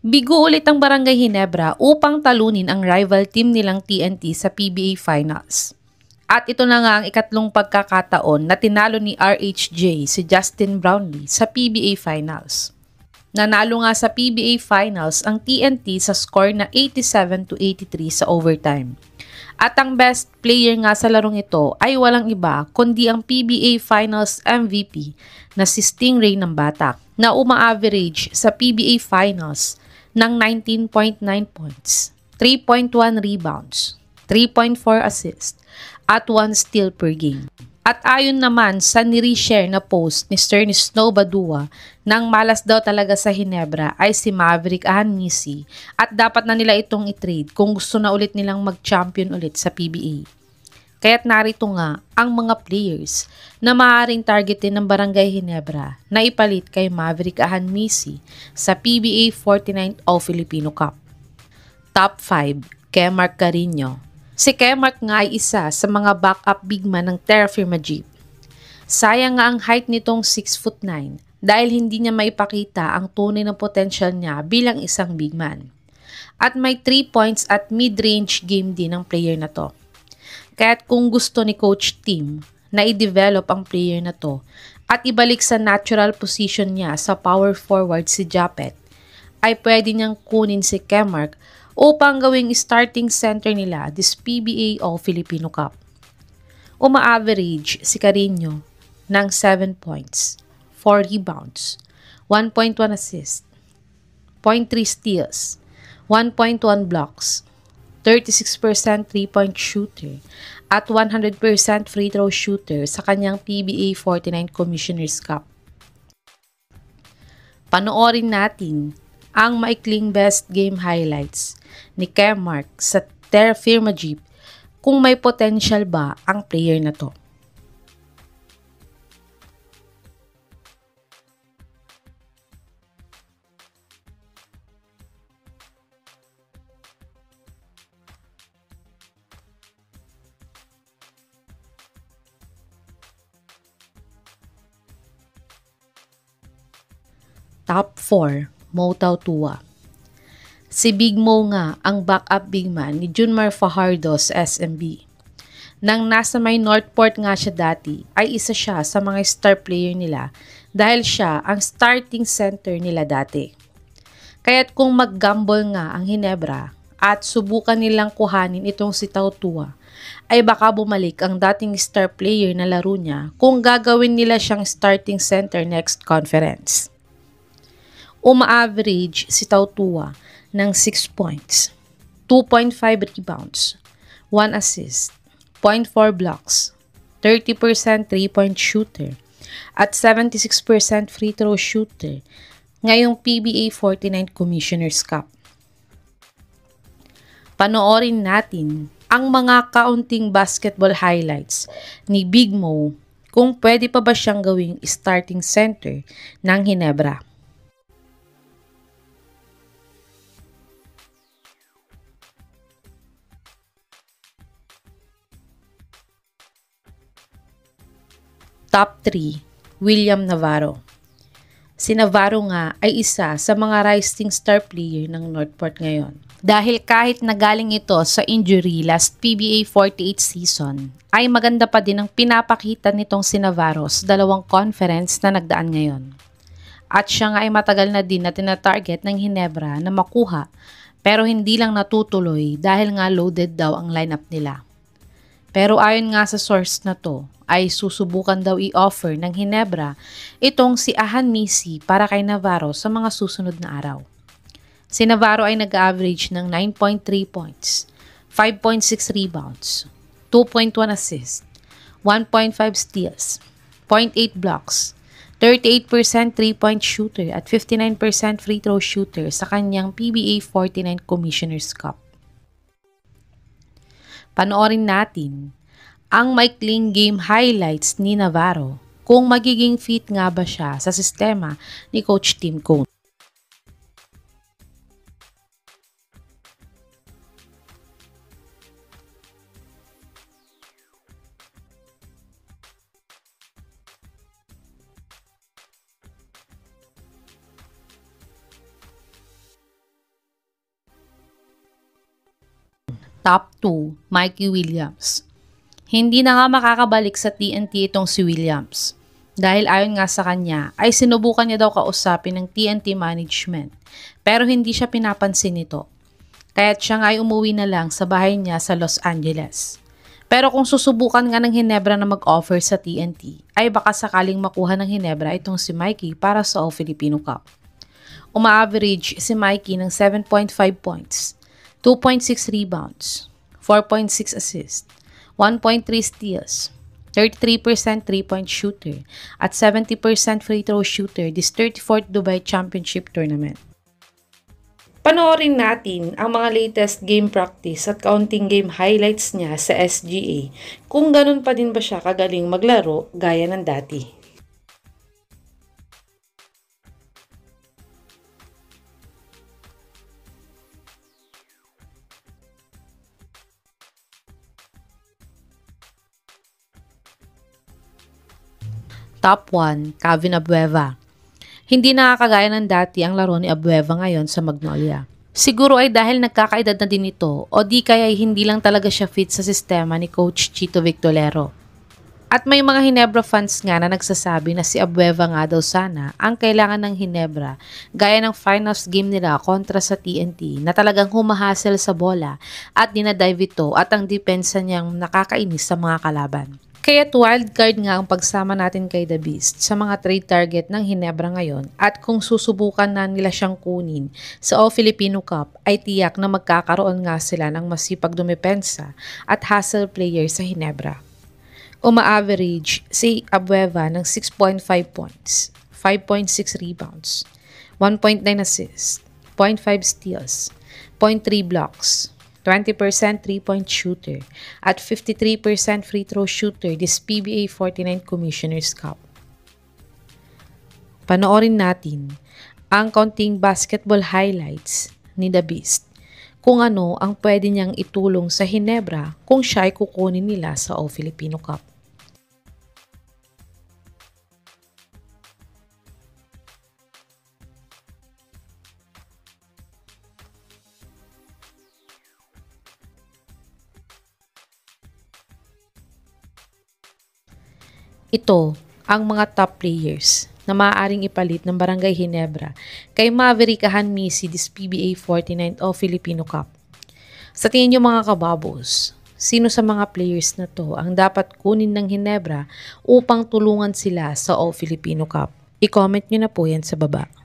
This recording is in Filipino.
Bigo ulit ang Barangay Ginebra upang talunin ang rival team nilang TNT sa PBA Finals. At ito na nga ang ikatlong pagkakataon na tinalo ni RHJ si Justin Brownlee sa PBA Finals. Nanalo nga sa PBA Finals ang TNT sa score na 87-83 sa overtime. At ang best player nga sa larong ito ay walang iba kundi ang PBA Finals MVP na si Stingray ng Batak na uma-average sa PBA Finals ng 19.9 points, 3.1 rebounds, 3.4 assists, at 1 steal per game. At ayon naman sa nireshare na post ni Sterny Snow Badua, nang malas daw talaga sa Ginebra ay si Maverick Ahanmisi at dapat na nila itong i-trade kung gusto na ulit nilang mag-champion ulit sa PBA. Kaya't narito nga ang mga players na maaaring targetin ng Barangay Ginebra na ipalit kay Maverick Ahanmisi sa PBA 49th All-Filipino Cup. Top 5, Kemark Carino. Si Kemark nga ay isa sa mga backup big man ng Terrafirma Jeep. Sayang nga ang height nitong 6'9" dahil hindi niya maipakita ang tunay na potential niya bilang isang big man. At may 3 points at mid-range game din ang player na to. Kaya't kung gusto ni Coach Tim na i-develop ang player na to at ibalik sa natural position niya sa power forward si Japet, ay pwede niyang kunin si Kemark upang gawing starting center nila this PBA All-Filipino Cup. Uma-average si Carino ng 7 points, 4 rebounds, 1.1 assist, 0.3 steals, 1.1 blocks, 36% 3-point shooter, at 100% free throw shooter sa kanyang PBA 49 Commissioner's Cup. Panoorin natin ang maikling best game highlights ni Kemark sa Terrafirma Jeep kung may potential ba ang player na to. Top 4, Motaw Tua. Si Big Mo nga ang backup big man ni Junmar Fajardo sa SMB. Nang nasa may Northport nga siya dati, ay isa siya sa mga star player nila dahil siya ang starting center nila dati. Kaya't kung mag-gamble nga ang Ginebra at subukan nilang kuhanin itong si Tau Tua, ay baka bumalik ang dating star player na laro niya kung gagawin nila siyang starting center next conference. Uma-average si Tau Tua ng 6 points, 2.5 rebounds, 1 assist, 0.4 blocks, 30% 3-point shooter, at 76% free throw shooter ngayong PBA 49 Commissioner's Cup. Panoorin natin ang mga kaunting basketball highlights ni Big Mo kung pwede pa ba siyang gawing starting center ng Ginebra. Top 3, William Navarro. Si Navarro nga ay isa sa mga rising star player ng Northport ngayon. Dahil kahit nagaling ito sa injury last PBA 48 season, ay maganda pa din ang pinapakita nitong si Navarro sa dalawang conference na nagdaan ngayon. At siya nga ay matagal na din na tinatarget ng Ginebra na makuha pero hindi lang natutuloy dahil nga loaded daw ang lineup nila. Pero ayon nga sa source na to, ay susubukan daw i-offer ng Ginebra itong si Ahanmisi para kay Navarro sa mga susunod na araw. Si Navarro ay nag-average ng 9.3 points, 5.6 rebounds, 2.1 assists, 1.5 steals, 0.8 blocks, 38% 3-point shooter at 59% free throw shooter sa kanyang PBA 49 Commissioner's Cup. Panoorin natin ang maikling game highlights ni Navarro kung magiging fit nga ba siya sa sistema ni Coach Tim Cone. Top 2, Mikey Williams. Hindi na nga makakabalik sa TNT itong si Williams. Dahil ayon nga sa kanya, ay sinubukan niya daw kausapin ng TNT management. Pero hindi siya pinapansin nito. Kaya't siya nga ay umuwi na lang sa bahay niya sa Los Angeles. Pero kung susubukan nga ng Ginebra na mag-offer sa TNT, ay baka sakaling makuha ng Ginebra itong si Mikey para sa All-Filipino Cup. Uma-average si Mikey ng 7.5 points, 2.6 rebounds, 4.6 assists, 1.3 steals, 33% 3-point shooter, at 70% free throw shooter this 34th Dubai Championship Tournament. Panoorin natin ang mga latest game practice at kaunting game highlights niya sa SGA kung ganun pa din ba siya kagaling maglaro gaya ng dati. Top 1, Kevin Abueva. Hindi nakakagaya ng dati ang laro ni Abueva ngayon sa Magnolia. Siguro ay dahil nagkakaedad na din ito o di kaya ay hindi lang talaga siya fit sa sistema ni Coach Chito Victolero. At may mga Ginebra fans nga na nagsasabi na si Abueva nga daw sana ang kailangan ng Ginebra gaya ng finals game nila kontra sa TNT na talagang humahasel sa bola at dinadive ito at ang depensa niyang nakakainis sa mga kalaban. Kaya't wildcard nga ang pagsama natin kay The Beast sa mga trade target ng Ginebra ngayon at kung susubukan na nila siyang kunin sa All-Filipino Cup ay tiyak na magkakaroon nga sila ng masipag dumepensa at hustle player sa Ginebra. Uma-average si Abueva ng 6.5 points, 5.6 rebounds, 1.9 assists, 0.5 steals, 0.3 blocks, 20% 3-point shooter, at 53% free throw shooter this PBA 49 Commissioner's Cup. Panoorin natin ang kaunting basketball highlights ni The Beast kung ano ang pwede niyang itulong sa Ginebra kung siya ay kukunin nila sa All-Filipino Cup. Ito ang mga top players na maaaring ipalit ng Barangay Ginebra kay Maverick Hanmisi this PBA 49 o Filipino Cup. Sa tingin niyo mga kababos, sino sa mga players na to ang dapat kunin ng Ginebra upang tulungan sila sa All Filipino Cup? I-comment niyo na po yan sa baba.